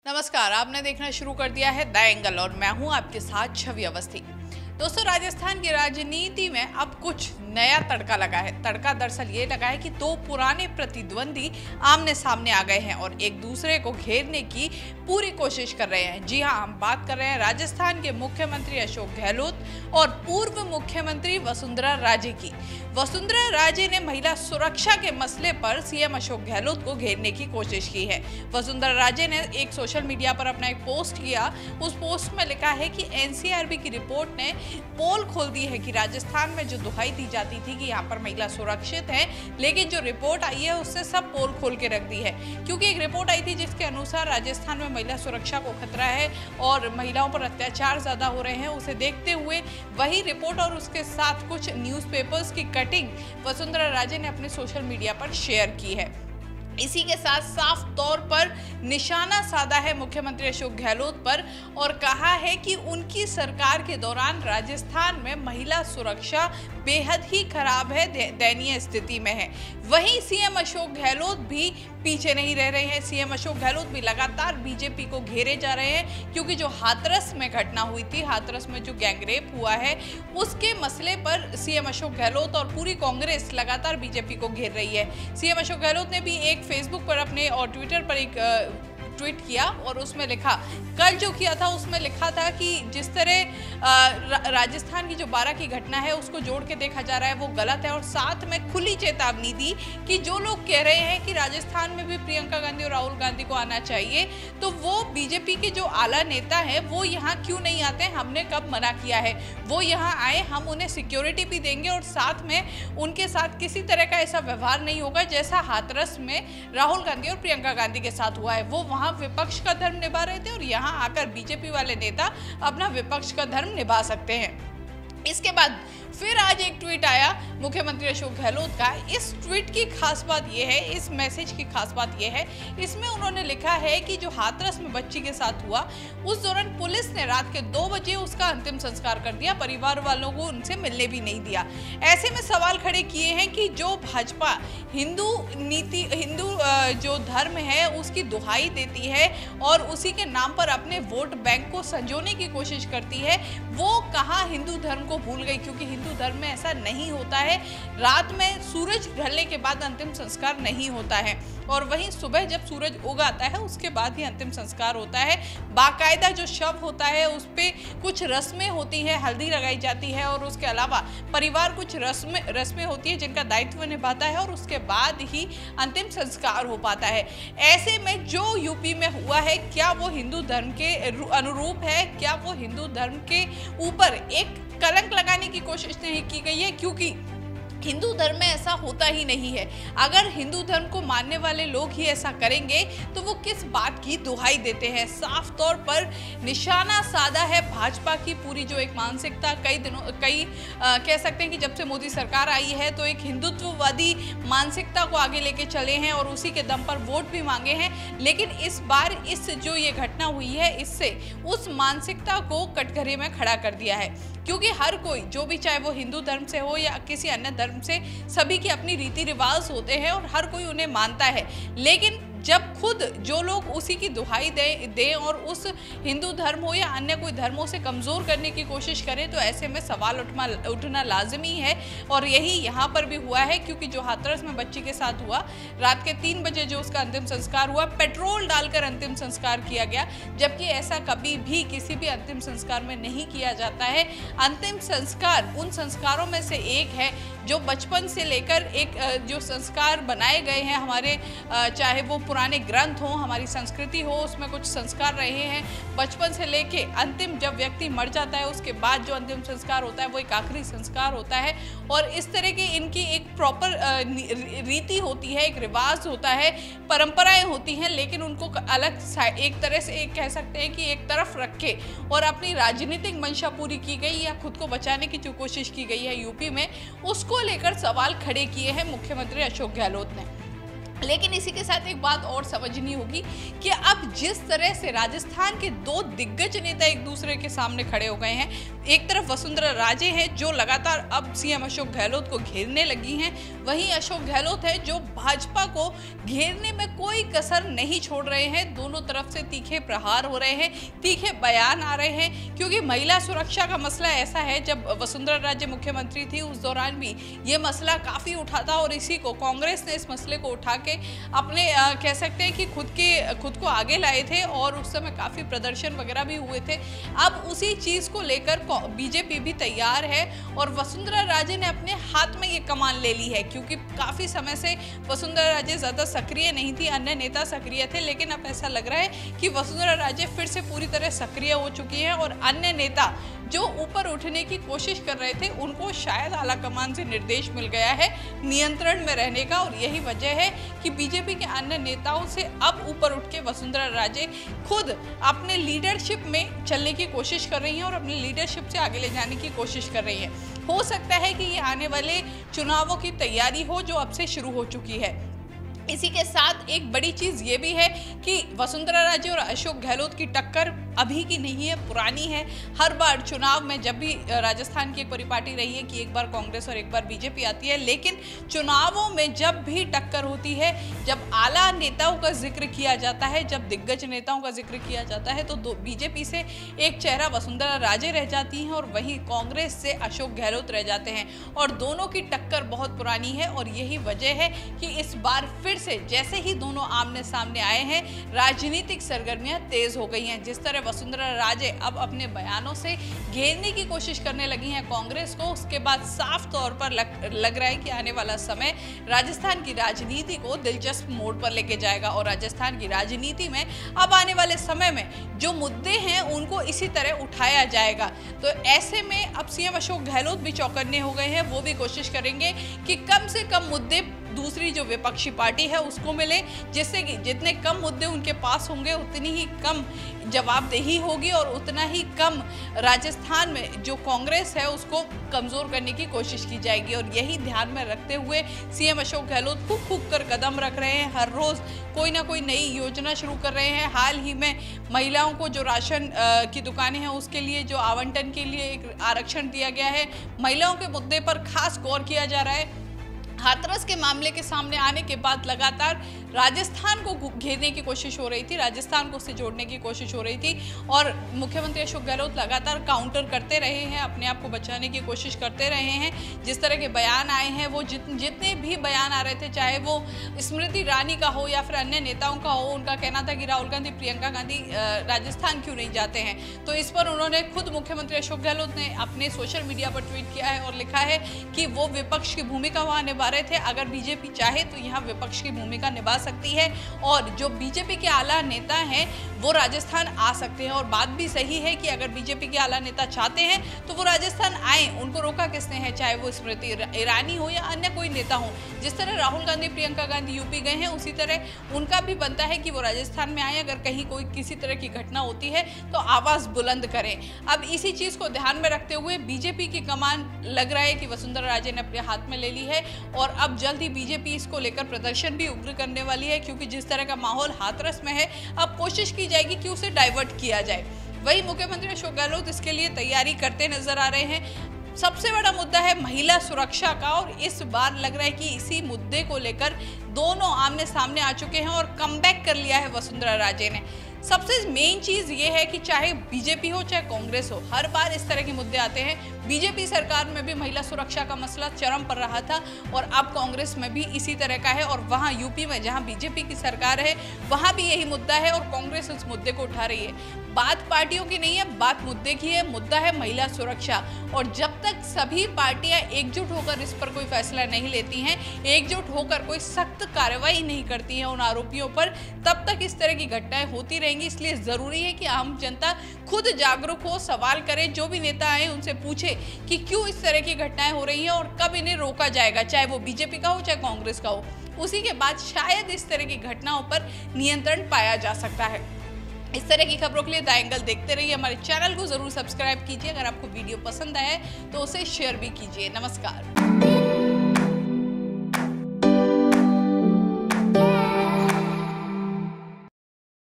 नमस्कार, आपने देखना शुरू कर दिया है द एंगल और मैं हूं आपके साथ छवि अवस्थी। दोस्तों, राजस्थान की राजनीति में अब कुछ नया तड़का लगा है। तड़का दरअसल ये लगा है कि दो पुराने प्रतिद्वंदी आमने सामने आ गए हैं और एक दूसरे को घेरने की पूरी कोशिश कर रहे हैं। जी हां, हम बात कर रहे हैं राजस्थान के मुख्यमंत्री अशोक गहलोत और पूर्व मुख्यमंत्री वसुंधरा राजे की। वसुंधरा राजे ने महिला सुरक्षा के मसले पर सीएम अशोक गहलोत को घेरने की कोशिश की है। वसुंधरा राजे ने एक सोशल मीडिया पर अपना एक पोस्ट किया। उस पोस्ट में लिखा है कि एनसीआरबी की रिपोर्ट ने पोल खोल दी है कि राजस्थान में जो दुहाई दी जाती थी कि यहाँ पर महिला सुरक्षित है, लेकिन जो रिपोर्ट आई है उससे सब पोल खोल के रख दी है। क्योंकि एक रिपोर्ट आई थी जिसके अनुसार राजस्थान में महिला सुरक्षा को खतरा है और महिलाओं पर अत्याचार ज्यादा हो रहे हैं। उसे देखते हुए वही रिपोर्ट और उसके साथ कुछ न्यूज़पेपर्स की कटिंग वसुंधरा राजे ने अपने सोशल मीडिया पर शेयर की है। इसी के साथ साफ तौर पर निशाना साधा है मुख्यमंत्री अशोक गहलोत पर और कहा है कि उनकी सरकार के दौरान राजस्थान में महिला सुरक्षा बेहद ही खराब है, दयनीय स्थिति में है। वहीं सीएम अशोक गहलोत भी पीछे नहीं रह रहे हैं। सीएम अशोक गहलोत भी लगातार बीजेपी को घेरे जा रहे हैं, क्योंकि जो हाथरस में घटना हुई थी, हाथरस में जो गैंगरेप हुआ है, उसके मसले पर सीएम अशोक गहलोत और पूरी कांग्रेस लगातार बीजेपी को घेर रही है। सीएम अशोक गहलोत ने भी एक फेसबुक पर अपने और ट्विटर पर एक ट्वीट किया और उसमें लिखा, कल जो किया था उसमें लिखा था कि जिस तरह राजस्थान की जो 12 की घटना है उसको जोड़ के देखा जा रहा है वो गलत है, और साथ में खुली चेतावनी दी कि जो लोग कह रहे हैं कि राजस्थान में भी प्रियंका गांधी और राहुल गांधी को आना चाहिए, तो वो बीजेपी के जो आला नेता हैं वो यहाँ क्यों नहीं आते। हमने कब मना किया है, वो यहाँ आए, हम उन्हें सिक्योरिटी भी देंगे और साथ में उनके साथ किसी तरह का ऐसा व्यवहार नहीं होगा जैसा हाथरस में राहुल गांधी और प्रियंका गांधी के साथ हुआ है। वो वहाँ विपक्ष का धर्म निभा रहे थे और यहाँ आकर बीजेपी वाले नेता अपना विपक्ष का धर्म निभा सकते हैं। इसके बाद फिर आज एक ट्वीट आया मुख्यमंत्री अशोक गहलोत का। इस ट्वीट की खास बात यह है, इस मैसेज की खास बात यह है, इसमें उन्होंने लिखा है कि जो हाथरस में बच्ची के साथ हुआ उस दौरान पुलिस ने रात के 2 बजे उसका अंतिम संस्कार कर दिया, परिवार वालों को उनसे मिलने भी नहीं दिया। ऐसे में सवाल खड़े किए हैं कि जो भाजपा हिंदू जो धर्म है उसकी दुहाई देती है और उसी के नाम पर अपने वोट बैंक को संजोने की कोशिश करती है, वो कहाँ हिंदू धर्म को भूल गई। क्योंकि हिंदू धर्म में ऐसा नहीं होता है, रात में सूरज ढलने के बाद अंतिम संस्कार नहीं होता है और वहीं सुबह जब सूरज उगाता है उसके बाद ही अंतिम संस्कार होता है। बाकायदा जो शव होता है उस पे कुछ रस्में होती है, हल्दी लगाई जाती है और उसके अलावा परिवार कुछ रस्में होती है जिनका दायित्व निभाता है और उसके बाद ही अंतिम संस्कार हो पाता है। ऐसे में जो यूपी में हुआ है, क्या वो हिंदू धर्म के अनुरूप है? क्या वो हिंदू धर्म के ऊपर एक कलंक लगाने की कोशिश नहीं की गई है? क्योंकि हिंदू धर्म में ऐसा होता ही नहीं है। अगर हिंदू धर्म को मानने वाले लोग ही ऐसा करेंगे तो वो किस बात की दुहाई देते हैं। साफ तौर पर निशाना साधा है भाजपा की पूरी जो एक मानसिकता कह सकते हैं कि जब से मोदी सरकार आई है तो एक हिंदुत्ववादी मानसिकता को आगे लेके चले हैं और उसी के दम पर वोट भी मांगे हैं। लेकिन इस बार इस जो ये घटना हुई है इससे उस मानसिकता को कटघरे में खड़ा कर दिया है, क्योंकि हर कोई जो भी, चाहे वो हिंदू धर्म से हो या किसी अन्य धर्म से, सभी की अपनी रीति रिवाज होते हैं और हर कोई उन्हें मानता है। लेकिन जब खुद जो लोग उसी की दुहाई दें और उस हिंदू धर्म हो या अन्य कोई धर्मों से कमज़ोर करने की कोशिश करें तो ऐसे में सवाल उठना लाजमी है। और यही यहाँ पर भी हुआ है, क्योंकि जो हाथरस में बच्ची के साथ हुआ, रात के 3 बजे जो उसका अंतिम संस्कार हुआ, पेट्रोल डालकर अंतिम संस्कार किया गया, जबकि ऐसा कभी भी किसी भी अंतिम संस्कार में नहीं किया जाता है। अंतिम संस्कार उन संस्कारों में से एक है जो बचपन से लेकर एक जो संस्कार बनाए गए हैं हमारे, चाहे वो पुराने ग्रंथ हो, हमारी संस्कृति हो, उसमें कुछ संस्कार रहे हैं। बचपन से लेके अंतिम जब व्यक्ति मर जाता है उसके बाद जो अंतिम संस्कार होता है वो एक आखिरी संस्कार होता है। और इस तरह की इनकी एक प्रॉपर रीति होती है, एक रिवाज होता है, परंपराएं होती हैं, लेकिन उनको अलग एक तरह से एक कह सकते हैं कि एक तरफ रखे और अपनी राजनीतिक मंशा पूरी की गई या खुद को बचाने की जो कोशिश की गई है यूपी में, उसको लेकर सवाल खड़े किए हैं मुख्यमंत्री अशोक गहलोत ने। लेकिन इसी के साथ एक बात और समझनी होगी कि अब जिस तरह से राजस्थान के दो दिग्गज नेता एक दूसरे के सामने खड़े हो गए हैं, एक तरफ वसुंधरा राजे हैं जो लगातार अब सीएम अशोक गहलोत को घेरने लगी हैं, वहीं अशोक गहलोत है जो भाजपा को घेरने में कोई कसर नहीं छोड़ रहे हैं। दोनों तरफ से तीखे प्रहार हो रहे हैं, तीखे बयान आ रहे हैं, क्योंकि महिला सुरक्षा का मसला ऐसा है, जब वसुंधरा राजे मुख्यमंत्री थी उस दौरान भी ये मसला काफी उठा था और इसी को कांग्रेस ने इस मसले को उठा अपने कह सकते हैं कि खुद को आगे लाए थे और उस समय काफी प्रदर्शन वगैरह भी हुए थे। अब उसी चीज को लेकर बीजेपी भी तैयार है और वसुंधरा राजे ने अपने हाथ में ये कमान ले ली है, क्योंकि काफी समय से वसुंधरा राजे ज्यादा सक्रिय नहीं थी, अन्य नेता सक्रिय थे, लेकिन अब ऐसा लग रहा है कि वसुंधरा राजे फिर से पूरी तरह सक्रिय हो चुकी है और अन्य नेता जो ऊपर उठने की कोशिश कर रहे थे उनको शायद आला कमान से निर्देश मिल गया है नियंत्रण में रहने का, और यही वजह है कि बीजेपी के अन्य नेताओं से अब ऊपर उठ के वसुंधरा राजे खुद अपने लीडरशिप में चलने की कोशिश कर रही हैं और अपने लीडरशिप से आगे ले जाने की कोशिश कर रही हैं। हो सकता है कि ये आने वाले चुनावों की तैयारी हो जो अब से शुरू हो चुकी है। इसी के साथ एक बड़ी चीज ये भी है कि वसुंधरा राजे और अशोक गहलोत की टक्कर अभी की नहीं है, पुरानी है। हर बार चुनाव में जब भी राजस्थान की एक परिपाटी रही है कि एक बार कांग्रेस और एक बार बीजेपी आती है, लेकिन चुनावों में जब भी टक्कर होती है, जब आला नेताओं का जिक्र किया जाता है, जब दिग्गज नेताओं का जिक्र किया जाता है, तो बीजेपी से एक चेहरा वसुंधरा राजे रह जाती हैं और वहीं कांग्रेस से अशोक गहलोत रह जाते हैं और दोनों की टक्कर बहुत पुरानी है। और यही वजह है कि इस बार फिर से जैसे ही दोनों आमने सामने आए हैं, राजनीतिक सरगर्मियां तेज हो गई हैं। जिस तरह वसुंधरा राजे अब अपने बयानों से घेरने की कोशिश करने लगी हैं कांग्रेस को, उसके बाद साफ तौर पर लग रहा है कि आने वाला समय राजस्थान की राजनीति को दिलचस्प मोड़ पर लेके जाएगा और राजस्थान की राजनीति में अब आने वाले समय में जो मुद्दे हैं उनको इसी तरह उठाया जाएगा। तो ऐसे में अब सीएम अशोक गहलोत भी चौकन्ने हो गए हैं, वो भी कोशिश करेंगे कि कम से कम मुद्दे दूसरी जो विपक्षी पार्टी है उसको मिले, जिससे कि जितने कम मुद्दे उनके पास होंगे उतनी ही कम जवाबदेही होगी और उतना ही कम राजस्थान में जो कांग्रेस है उसको कमजोर करने की कोशिश की जाएगी। और यही ध्यान में रखते हुए सीएम अशोक गहलोत फूंक कर कदम रख रहे हैं, हर रोज कोई ना कोई नई योजना शुरू कर रहे हैं। हाल ही में महिलाओं को जो राशन की दुकानें हैं उसके लिए जो आवंटन के लिए एक आरक्षण दिया गया है, महिलाओं के मुद्दे पर खास गौर किया जा रहा है। हाथरस के मामले के सामने आने के बाद लगातार राजस्थान को घेरने की कोशिश हो रही थी, राजस्थान को उससे जोड़ने की कोशिश हो रही थी और मुख्यमंत्री अशोक गहलोत लगातार काउंटर करते रहे हैं, अपने आप को बचाने की कोशिश करते रहे हैं। जिस तरह के बयान आए हैं, वो जितने भी बयान आ रहे थे, चाहे वो स्मृति ईरानी का हो या फिर अन्य नेताओं का हो, उनका कहना था कि राहुल गांधी, प्रियंका गांधी राजस्थान क्यों नहीं जाते हैं। तो इस पर उन्होंने खुद मुख्यमंत्री अशोक गहलोत ने अपने सोशल मीडिया पर ट्वीट किया है और लिखा है कि वो विपक्ष की भूमिका वहां निभा रहे थे, अगर बीजेपी चाहे तो यहाँ विपक्ष की भूमिका निभा सकती है और जो बीजेपी के आला नेता हैं वो राजस्थान आ सकते हैं। और बात भी सही है कि अगर बीजेपी के आला नेता चाहते हैं तो वो राजस्थान आए, उनको रोका किसने है, चाहे वो स्मृति ईरानी हो या अन्य कोई नेता हो। जिस तरह राहुल गांधी, प्रियंका गांधी यूपी गए हैं, उसी तरह उनका भी बनता है कि वो राजस्थान में आए, अगर कहीं कोई किसी तरह की घटना होती है तो आवाज बुलंद करें। अब इसी चीज को ध्यान में रखते हुए बीजेपी की कमान लग रहा है कि वसुंधरा राजे ने अपने हाथ में ले ली है और अब जल्द ही बीजेपी इसको लेकर प्रदर्शन भी उग्र करने वाली है, क्योंकि जिस तरह का माहौल हाथरस में है, अब कोशिश की जाएगी कि उसे डाइवर्ट किया जाए। वही मुख्यमंत्री अशोक गहलोत इसके लिए तैयारी करते नजर आ रहे हैं। सबसे बड़ा मुद्दा है महिला सुरक्षा का और इस बार लग रहा है कि इसी मुद्दे को लेकर दोनों आमने सामने आ चुके हैं और कमबैक कर लिया है वसुंधरा राजे ने। सबसे मेन चीज ये है कि चाहे बीजेपी हो चाहे कांग्रेस हो, हर बार इस तरह के मुद्दे आते हैं। बीजेपी सरकार में भी महिला सुरक्षा का मसला चरम पर रहा था और अब कांग्रेस में भी इसी तरह का है और वहां यूपी में जहां बीजेपी की सरकार है वहां भी यही मुद्दा है और कांग्रेस उस मुद्दे को उठा रही है। बात पार्टियों की नहीं है, बात मुद्दे की है। मुद्दा है महिला सुरक्षा और जब तक सभी पार्टियां एकजुट होकर इस पर कोई फैसला नहीं लेती हैं, एकजुट होकर कोई सख्त कार्रवाई नहीं करती हैं उन आरोपियों पर, तब तक इस तरह की घटनाएं होती रहेंगी। इसलिए जरूरी है कि आम जनता खुद जागरूक हो, सवाल करे, जो भी नेता आए उनसे पूछे कि क्यों इस तरह की घटनाएं हो रही हैं और कब इन्हें रोका जाएगा, चाहे वो बीजेपी का हो चाहे कांग्रेस का हो। उसी के बाद शायद इस तरह की घटनाओं पर नियंत्रण पाया जा सकता है। इस तरह की खबरों के लिए द एंगल देखते रहिए। हमारे चैनल को जरूर सब्सक्राइब कीजिए। अगर आपको वीडियो पसंद आया है तो उसे शेयर भी कीजिए। नमस्कार।